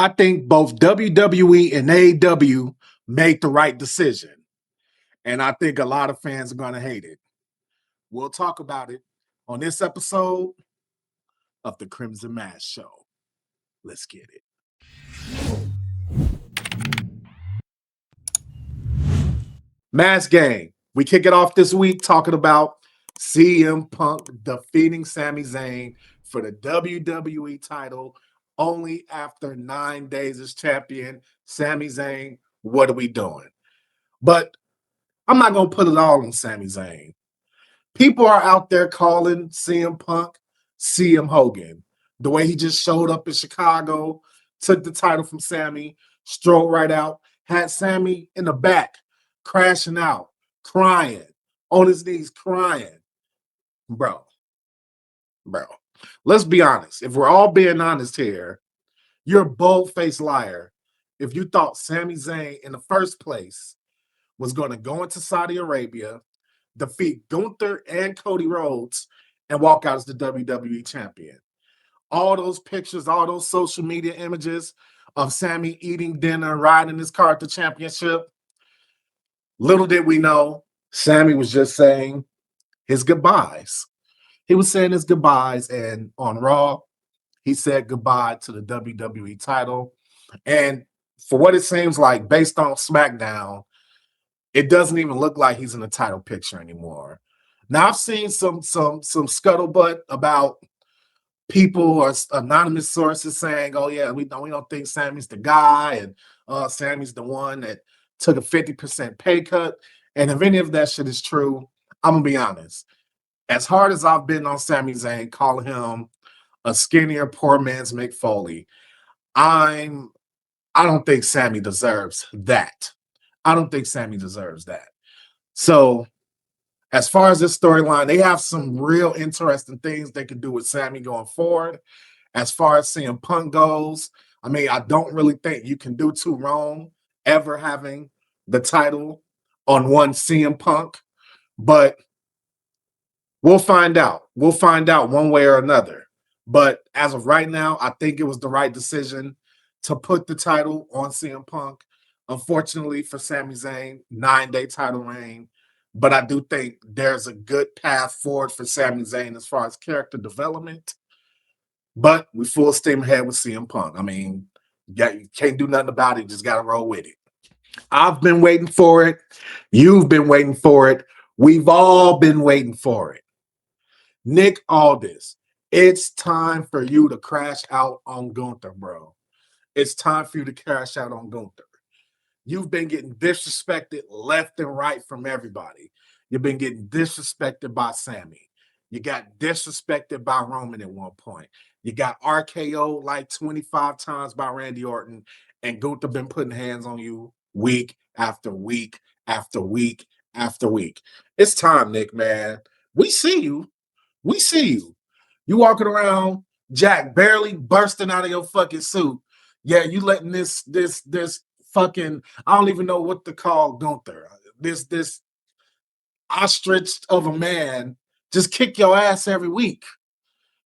I think both WWE and AEW made the right decision. And I think a lot of fans are going to hate it. We'll talk about it on this episode of the Crimson Mask Show. Let's get it. Mask Gang. We kick it off this week talking about CM Punk defeating Sami Zayn for the WWE title only after 9 days as champion. Sami Zayn, what are we doing? But I'm not going to put it all on Sami Zayn. People are out there calling CM Punk CM Hogan. The way he just showed up in Chicago, took the title from Sami, strolled right out, had Sami in the back, crashing out, crying, on his knees, crying. Bro, let's be honest. If we're all being honest here, you're a bold-faced liar if you thought Sami Zayn in the first place was going to go into Saudi Arabia, defeat Gunther and Cody Rhodes, and walk out as the WWE Champion. All those pictures, all those social media images of Sami eating dinner, riding his car at the championship. Little did we know, Sami was just saying his goodbyes. He was saying his goodbyes, and on Raw, he said goodbye to the WWE title. And for what it seems like, based on SmackDown, it doesn't even look like he's in the title picture anymore. Now, I've seen some scuttlebutt about people or anonymous sources saying, "Oh yeah, we don't think Sami's the guy, and Sami's the one that took a 50% pay cut." And if any of that shit is true, I'm gonna be honest. As hard as I've been on Sami Zayn, calling him a skinnier poor man's Mick Foley, I don't think Sami deserves that. I don't think Sami deserves that. So, as far as this storyline, they have some real interesting things they could do with Sami going forward. As far as CM Punk goes, I mean, I don't really think you can do too wrong ever having the title on one CM Punk, but we'll find out. We'll find out one way or another. But as of right now, I think it was the right decision to put the title on CM Punk. Unfortunately for Sami Zayn, 9-day title reign. But I do think there's a good path forward for Sami Zayn as far as character development. But we full steam ahead with CM Punk. I mean, you can't do nothing about it. You just got to roll with it. I've been waiting for it. You've been waiting for it. We've all been waiting for it. Nick Aldis, it's time for you to crash out on Gunther, bro. It's time for you to crash out on Gunther. You've been getting disrespected left and right from everybody. You've been getting disrespected by Sami. You got disrespected by Roman at one point. You got RKO like 25 times by Randy Orton, and Gunther been putting hands on you week after week after week after week. It's time, Nick, man. We see you. We see you. You walking around, Jack, barely bursting out of your fucking suit. Yeah, you letting this fucking, I don't even know what to call Gunther. This ostrich of a man just kick your ass every week.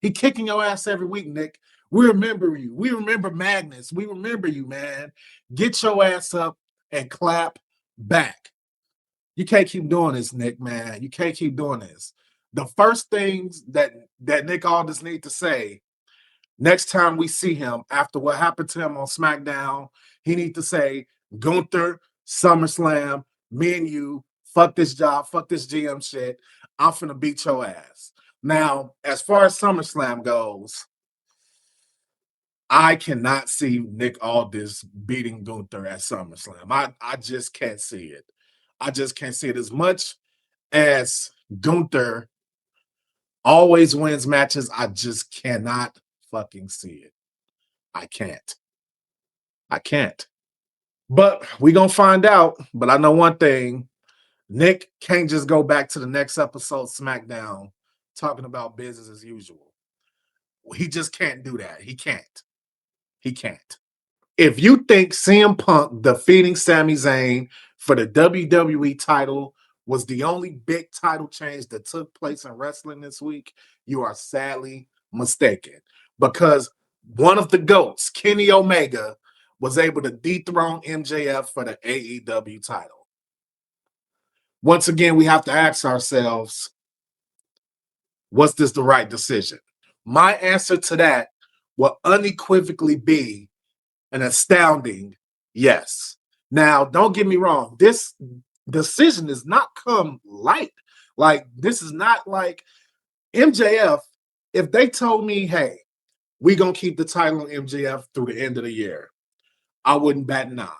He kicking your ass every week, Nick. We remember you. We remember Magnus. We remember you, man. Get your ass up and clap back. You can't keep doing this, Nick, man. You can't keep doing this. The first things that Nick Aldis need to say next time we see him after what happened to him on SmackDown, he need to say, Gunther, SummerSlam, me and you, fuck this job, fuck this GM shit. I'm finna beat your ass. Now, as far as SummerSlam goes, I cannot see Nick Aldis beating Gunther at SummerSlam. I just can't see it. I just can't see it. As much as Gunther always wins matches, I just cannot fucking see it. I can't. But we gonna find out. But I know one thing. Nick can't just go back to the next episode SmackDown talking about business as usual. He just can't do that. He can't. If you think CM Punk defeating Sami Zayn for the WWE title was the only big title change that took place in wrestling this week, you are sadly mistaken. Because one of the GOATs, Kenny Omega, was able to dethrone MJF for the AEW title. Once again, we have to ask ourselves, was this the right decision? My answer to that will unequivocally be an astounding yes. Now, don't get me wrong. This decision has not come light. Like, this is not like MJF. If they told me, hey, we're going to keep the title on MJF through the end of the year, I wouldn't bat an eye.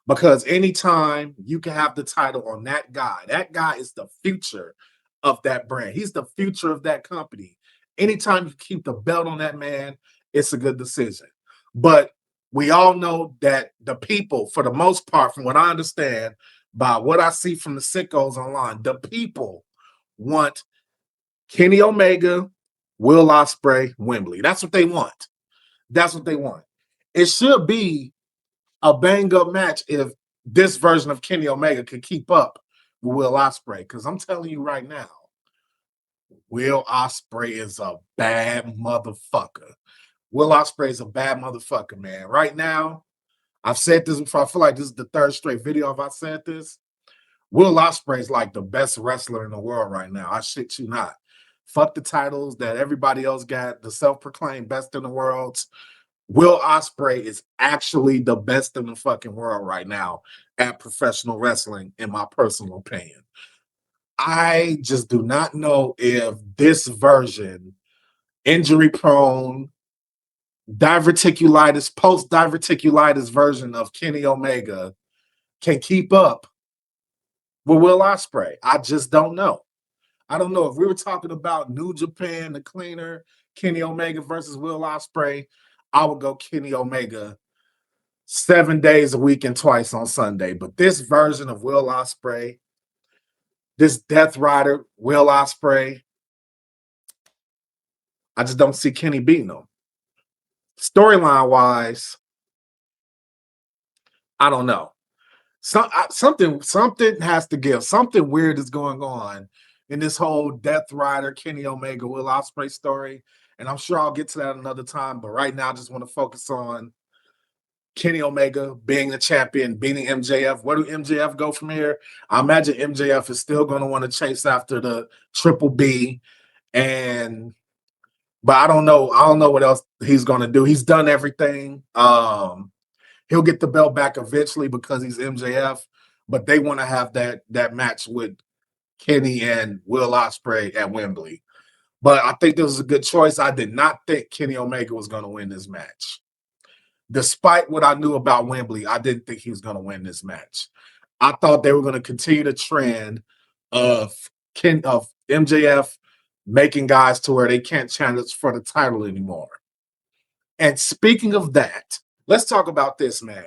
Because anytime you can have the title on that guy is the future of that brand. He's the future of that company. Anytime you keep the belt on that man, it's a good decision. But we all know that the people, for the most part, from what I understand, by what I see from the sickos online, the people want Kenny Omega, Will Ospreay, Wembley. That's what they want. That's what they want. It should be a bang-up match if this version of Kenny Omega could keep up with Will Ospreay. Because I'm telling you right now, Will Ospreay is a bad motherfucker. Will Ospreay is a bad motherfucker, man. Right now, I've said this before. I feel like this is the third straight video if I said this. Will Ospreay is like the best wrestler in the world right now. I shit you not. Fuck the titles that everybody else got, the self-proclaimed best in the world. Will Ospreay is actually the best in the fucking world right now at professional wrestling, in my personal opinion. I just do not know if this version, injury-prone, diverticulitis, post-diverticulitis version of Kenny Omega can keep up with Will Ospreay. I just don't know. I don't know. If we were talking about New Japan, the cleaner, Kenny Omega versus Will Ospreay, I would go Kenny Omega 7 days a week and twice on Sunday. But this version of Will Ospreay, this Death Rider, Will Ospreay, I just don't see Kenny beating him. Storyline-wise, I don't know. Something has to give. Something weird is going on in this whole Death Rider, Kenny Omega, Will Ospreay story. And I'm sure I'll get to that another time. But right now, I just want to focus on Kenny Omega being the champion, beating MJF. Where do MJF go from here? I imagine MJF is still going to want to chase after the Triple B. But I don't know. I don't know what else he's going to do. He's done everything. He'll get the belt back eventually because he's MJF, but they want to have that match with Kenny and Will Ospreay at Wembley. But I think this was a good choice. I did not think Kenny Omega was going to win this match. Despite what I knew about Wembley, I didn't think he was going to win this match. I thought they were going to continue the trend of MJF making guys to where they can't challenge for the title anymore. And speaking of that, let's talk about this, man.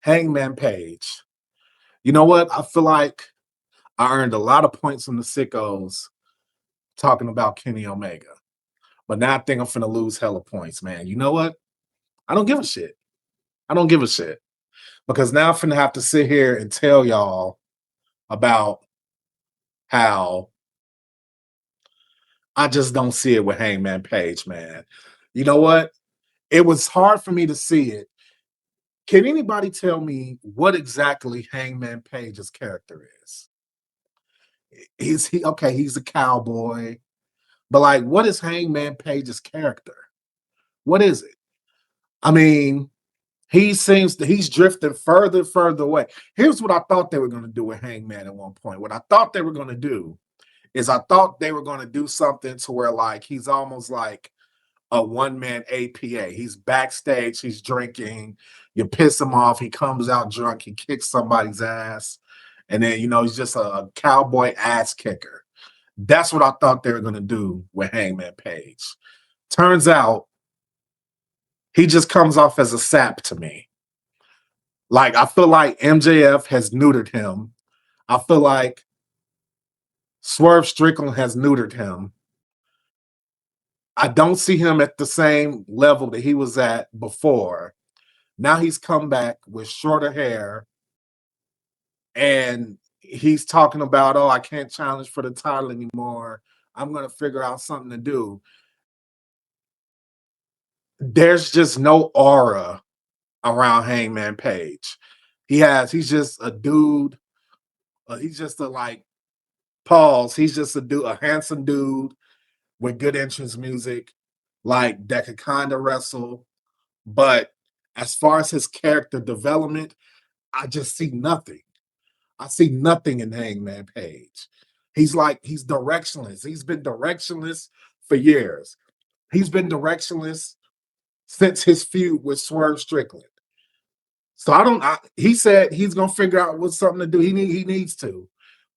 Hangman Page. You know what? I feel like I earned a lot of points from the sickos talking about Kenny Omega. But now I think I'm finna lose hella points, man. You know what? I don't give a shit. I don't give a shit. Because now I'm finna have to sit here and tell y'all about how I just don't see it with Hangman Page, man. You know what? It was hard for me to see it. Can anybody tell me what exactly Hangman Page's character is? He's a cowboy. But like, what is Hangman Page's character? What is it? I mean, he's drifting further away. Here's what I thought they were going to do with Hangman at one point. What I thought they were going to do is I thought they were going to do something to where like he's almost like a one-man APA. He's backstage, he's drinking, you piss him off, he comes out drunk, he kicks somebody's ass, and then, he's just a cowboy ass kicker. That's what I thought they were going to do with Hangman Page. Turns out, he just comes off as a sap to me. Like, I feel like MJF has neutered him. I feel like Swerve Strickland has neutered him. I don't see him at the same level that he was at before. Now he's come back with shorter hair, and he's talking about, I can't challenge for the title anymore. I'm going to figure out something to do. There's just no aura around Hangman Page. He's just a dude. He's just a like pause. He's just a dude, a handsome dude with good entrance music, like that could kind of wrestle. But as far as his character development, I just see nothing. I see nothing in Hangman Page. He's directionless. He's been directionless for years. He's been directionless since his feud with Swerve Strickland. So he said he's gonna figure out what's something to do. He needs to,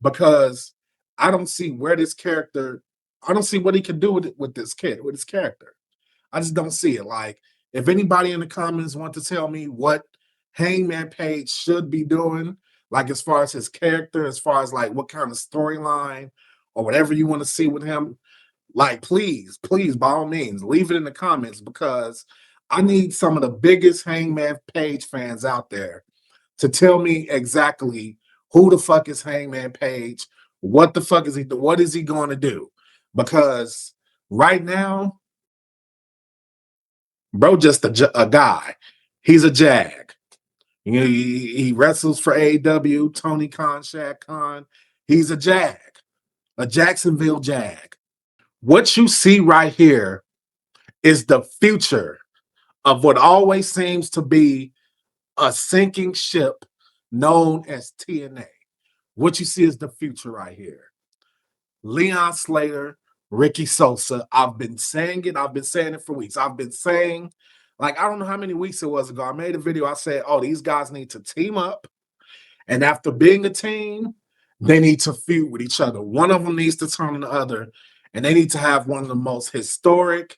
because I don't see where this character. I don't see what he can do with this kid with his character. I just don't see it. Like, if anybody in the comments want to tell me what Hangman Page should be doing, like as far as his character, as far as like what kind of storyline or whatever you want to see with him, like please, by all means, leave it in the comments, because I need some of the biggest Hangman Page fans out there to tell me exactly who the fuck is Hangman Page, what the fuck is he, what is he going to do? Because right now, bro, just a guy. He's a jag. You know, he wrestles for AEW, Tony Khan, Shaq Khan. He's a jag, a Jacksonville Jag. What you see right here is the future of what always seems to be a sinking ship known as TNA. What you see is the future right here. Leon Slater, Ricky Sosa. I've been saying it. I've been saying it for weeks. I've been saying, like, I don't know how many weeks it was ago. I made a video. I said, oh, these guys need to team up. And after being a team, they need to feud with each other. One of them needs to turn on the other. And they need to have one of the most historic,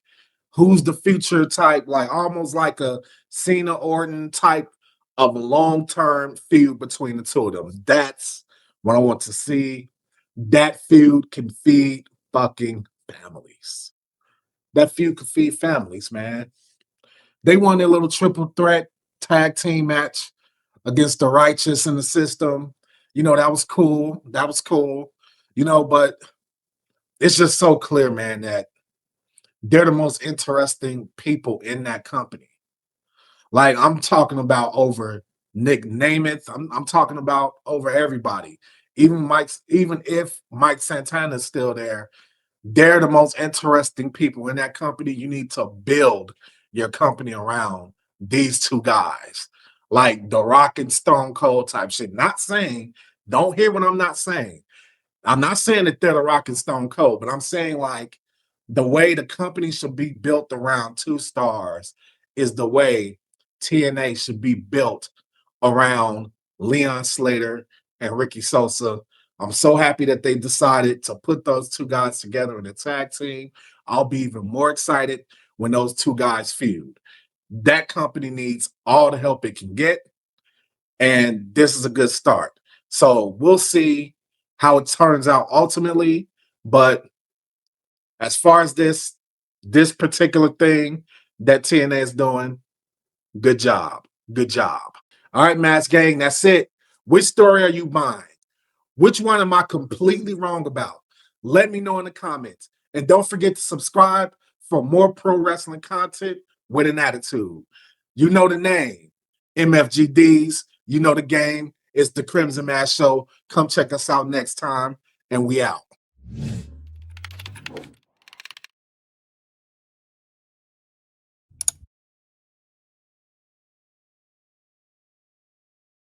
who's the future type, like almost like a Cena Orton type of a long-term feud between the two of them. That's what I want to see. That feud can feed fucking families. That feud can feed families, man. They won their little triple threat tag team match against the Righteous and the System. You know, that was cool. That was cool. You know, but it's just so clear, man, that they're the most interesting people in that company. Like, I'm talking about over Nick Namath. I'm talking about over everybody. Even if Mike Santana's still there, they're the most interesting people in that company. You need to build your company around these two guys, like The Rock and Stone Cold type shit. Not saying, don't hear what I'm not saying. I'm not saying that they're The Rock and Stone Cold, but I'm saying like the way the company should be built around two stars is the way TNA should be built around Leon Slater and Ricky Sosa. I'm so happy that they decided to put those two guys together in a tag team. I'll be even more excited when those two guys feud. That company needs all the help it can get, and this is a good start. So we'll see how it turns out ultimately, but as far as this particular thing that TNA is doing, good job. Good job. All right, Mass Gang, that's it. Which story are you buying? Which one am I completely wrong about? Let me know in the comments. And don't forget to subscribe for more pro wrestling content with an attitude. You know the name, MFG DeeZ. You know the game. It's the Crimson Mass Show. Come check us out next time, and we out.